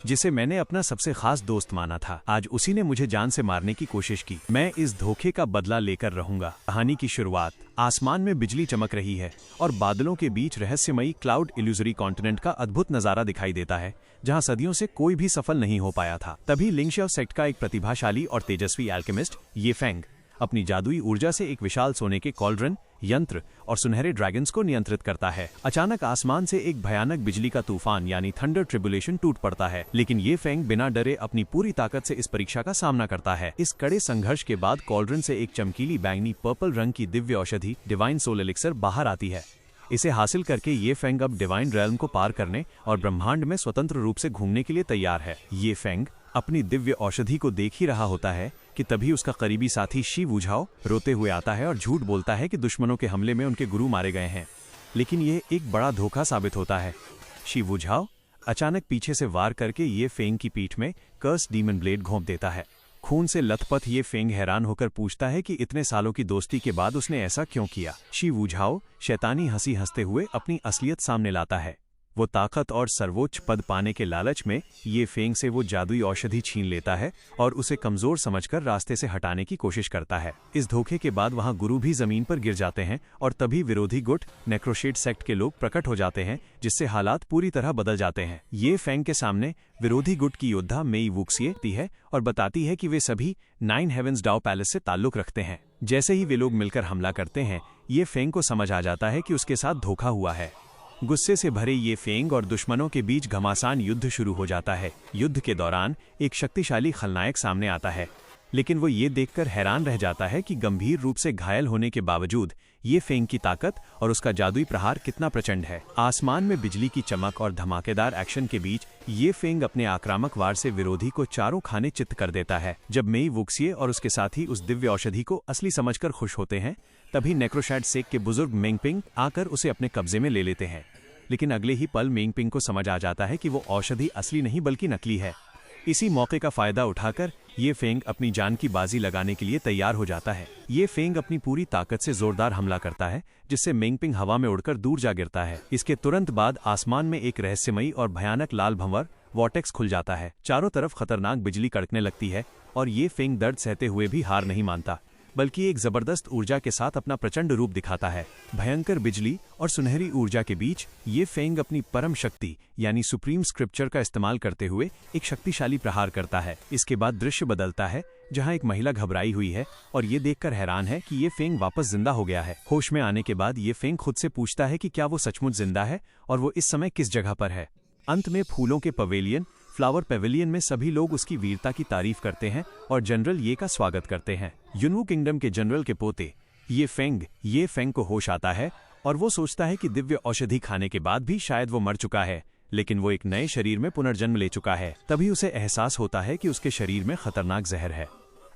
जिसे मैंने अपना सबसे खास दोस्त माना था, आज उसी ने मुझे जान से मारने की कोशिश की। मैं इस धोखे का बदला लेकर रहूंगा। कहानी की शुरुआत। आसमान में बिजली चमक रही है और बादलों के बीच रहस्यमयी क्लाउड इल्यूजरी कॉन्टिनेंट का अद्भुत नजारा दिखाई देता है, जहां सदियों से कोई भी सफल नहीं हो पाया था। तभी लिंगशियाओ सेक्ट का एक प्रतिभाशाली और तेजस्वी एल्केमिस्ट ये फेंग अपनी जादुई ऊर्जा से एक विशाल सोने के कॉल्ड्रन, यंत्र और सुनहरे ड्रैगन्स को नियंत्रित करता है। अचानक आसमान से एक भयानक बिजली का तूफान यानी थंडर ट्रिबुलेशन टूट पड़ता है, लेकिन ये फेंग बिना डरे अपनी पूरी ताकत से इस परीक्षा का सामना करता है। इस कड़े संघर्ष के बाद कॉल्ड्रन से एक चमकीली बैंगनी पर्पल रंग की दिव्य औषधि डिवाइन सोल एलिक्सर बाहर आती है। इसे हासिल करके ये फेंग अब डिवाइन रेल्म को पार करने और ब्रह्मांड में स्वतंत्र रूप से घूमने के लिए तैयार है। ये फेंग अपनी दिव्य औषधि को देख ही रहा होता है कि तभी उसका करीबी साथी शी वुझाओ रोते हुए आता है और झूठ बोलता है कि दुश्मनों के हमले में उनके गुरु मारे गए हैं, लेकिन यह एक बड़ा धोखा साबित होता है। शी वुझाओ अचानक पीछे से वार करके ये फेंग की पीठ में कर्स डीमन ब्लेड घोंप देता है। खून से लथपथ ये फेंग हैरान होकर पूछता है कि इतने सालों की दोस्ती के बाद उसने ऐसा क्यों किया। शी वुझाओ शैतानी हंसी हंसते हुए अपनी असलियत सामने लाता है। वो ताकत और सर्वोच्च पद पाने के लालच में ये फेंग से वो जादुई औषधि छीन लेता है और उसे कमजोर समझकर रास्ते से हटाने की कोशिश करता है। इस धोखे के बाद वहां गुरु भी जमीन पर गिर जाते हैं और तभी विरोधी गुट नेक्रोशेड सेक्ट के लोग प्रकट हो जाते हैं, जिससे हालात पूरी तरह बदल जाते हैं। ये फेंग के सामने विरोधी गुट की योद्धा मेई वुक्सिए आती है और बताती है कि वे सभी 9 हेवेंस डाओ पैलेस से ताल्लुक रखते हैं। जैसे ही वे लोग मिलकर हमला करते हैं, ये फेंग को समझ आ जाता है कि उसके साथ धोखा हुआ है। गुस्से से भरे ये फेंग और दुश्मनों के बीच घमासान युद्ध शुरू हो जाता है। युद्ध के दौरान एक शक्तिशाली खलनायक सामने आता है, लेकिन वो ये देखकर हैरान रह जाता है कि गंभीर रूप से घायल होने के बावजूद ये फेंग की ताकत और उसका जादुई प्रहार कितना प्रचंड है। आसमान में बिजली की चमक और धमाकेदार एक्शन के बीच ये फेंग अपने आक्रामक वार से विरोधी को चारों खाने चित्त कर देता है। जब मेई वुक्सिए और उसके साथी उस दिव्य औषधि को असली समझकर खुश होते हैं, तभी नेक्रोशैड सेक के बुजुर्ग मेंगपिंग आकर उसे अपने कब्जे में ले लेते हैं। लेकिन अगले ही पल मेंगपिंग को समझ आ जाता है कि वो औषधि असली नहीं बल्कि नकली है। इसी मौके का फायदा उठाकर ये फेंग अपनी जान की बाजी लगाने के लिए तैयार हो जाता है। ये फेंग अपनी पूरी ताकत से जोरदार हमला करता है, जिससे मेंगपिंग हवा में उड़कर दूर जा गिरता है। इसके तुरंत बाद आसमान में एक रहस्यमयी और भयानक लाल भंवर वॉर्टेक्स खुल जाता है। चारों तरफ खतरनाक बिजली कड़कने लगती है और ये फेंग दर्द सहते हुए भी हार नहीं मानता, बल्कि एक जबरदस्त ऊर्जा के साथ अपना प्रचंड रूप दिखाता है। भयंकर बिजली और सुनहरी ऊर्जा के बीच ये फेंग अपनी परम शक्ति यानी सुप्रीम स्क्रिप्चर का इस्तेमाल करते हुए एक शक्तिशाली प्रहार करता है। इसके बाद दृश्य बदलता है, जहां एक महिला घबराई हुई है और ये देखकर हैरान है कि ये फेंग वापस जिंदा हो गया है। होश में आने के बाद ये फेंग खुद से पूछता है कि क्या वो सचमुच जिंदा है और वो इस समय किस जगह पर है। अंत में फूलों के पवेलियन फ्लावर पेविलियन में सभी लोग उसकी वीरता की तारीफ करते हैं और जनरल ये का स्वागत करते हैं। युनवू किंगडम के जनरल के पोते ये फेंग को होश आता है और वो सोचता है कि दिव्य औषधि खाने के बाद भी शायद वो मर चुका है, लेकिन वो एक नए शरीर में पुनर्जन्म ले चुका है। तभी उसे एहसास होता है कि उसके शरीर में खतरनाक जहर है।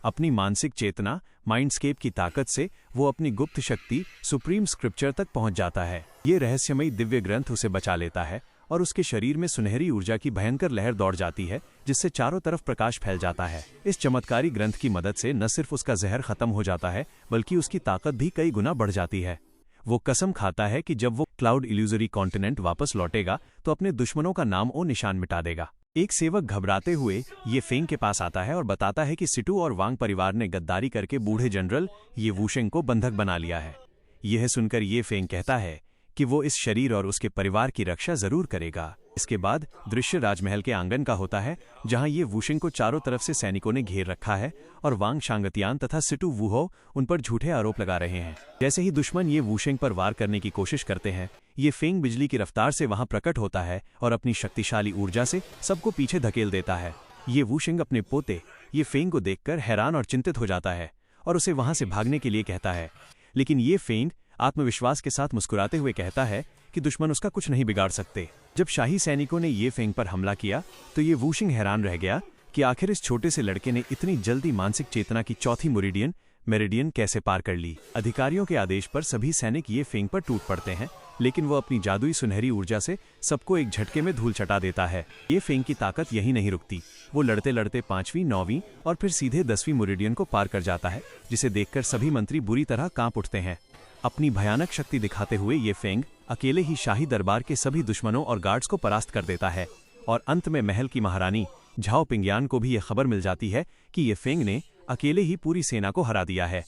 अपनी मानसिक चेतना माइंडस्केप की ताकत से वो अपनी गुप्त शक्ति सुप्रीम स्क्रिप्चर तक पहुंच जाता है। ये रहस्यमयी दिव्य ग्रंथ उसे बचा लेता है और उसके शरीर में सुनहरी ऊर्जा की भयंकर लहर दौड़ जाती है, जिससे चारों तरफ प्रकाश फैल जाता है। इस चमत्कारी ग्रंथ की मदद से न सिर्फ उसका जहर खत्म हो जाता है, बल्कि उसकी ताकत भी कई गुना बढ़ जाती है। वो कसम खाता है कि जब वो क्लाउड इल्यूजरी कॉन्टिनेंट वापस लौटेगा तो अपने दुश्मनों का नाम ओ निशान मिटा देगा। एक सेवक घबराते हुए ये फेंग के पास आता है और बताता है कि सिटू और वांग परिवार ने गद्दारी करके बूढ़े जनरल ये वुशेंग को बंधक बना लिया है। यह सुनकर ये फेंग कहता है कि वो इस शरीर और उसके परिवार की रक्षा जरूर करेगा। इसके बाद दृश्य राजमहल के आंगन का होता है, जहां ये वुशिंग को चारों तरफ से सैनिकों ने घेर रखा है और वांग शांगतियान तथा सिटू वुहो उन पर झूठे आरोप लगा रहे हैं। जैसे ही दुश्मन ये वुशिंग पर वार करने की कोशिश करते हैं, ये फेंग बिजली की रफ्तार से वहां प्रकट होता है और अपनी शक्तिशाली ऊर्जा से सबको पीछे धकेल देता है। ये वुशिंग अपने पोते ये फेंग को देखकर हैरान और चिंतित हो जाता है और उसे वहां से भागने के लिए कहता है, लेकिन ये फेंग आत्मविश्वास के साथ मुस्कुराते हुए कहता है कि दुश्मन उसका कुछ नहीं बिगाड़ सकते। जब शाही सैनिकों ने ये फेंग पर हमला किया तो ये वुशिंग हैरान रह गया कि आखिर इस छोटे से लड़के ने इतनी जल्दी मानसिक चेतना की चौथी मेरिडियन कैसे पार कर ली। अधिकारियों के आदेश पर सभी सैनिक ये फेंग पर टूट पड़ते हैं, लेकिन वो अपनी जादुई सुनहरी ऊर्जा से सबको एक झटके में धूल चटा देता है। ये फेंग की ताकत यही नहीं रुकती, वो लड़ते लड़ते 5वीं, 9वीं और फिर सीधे 10वीं मेरिडियन को पार कर जाता है, जिसे देखकर सभी मंत्री बुरी तरह कांप उठते हैं। अपनी भयानक शक्ति दिखाते हुए ये फेंग अकेले ही शाही दरबार के सभी दुश्मनों और गार्ड्स को परास्त कर देता है और अंत में महल की महारानी झाओ पिंगयान को भी यह खबर मिल जाती है कि ये फेंग ने अकेले ही पूरी सेना को हरा दिया है।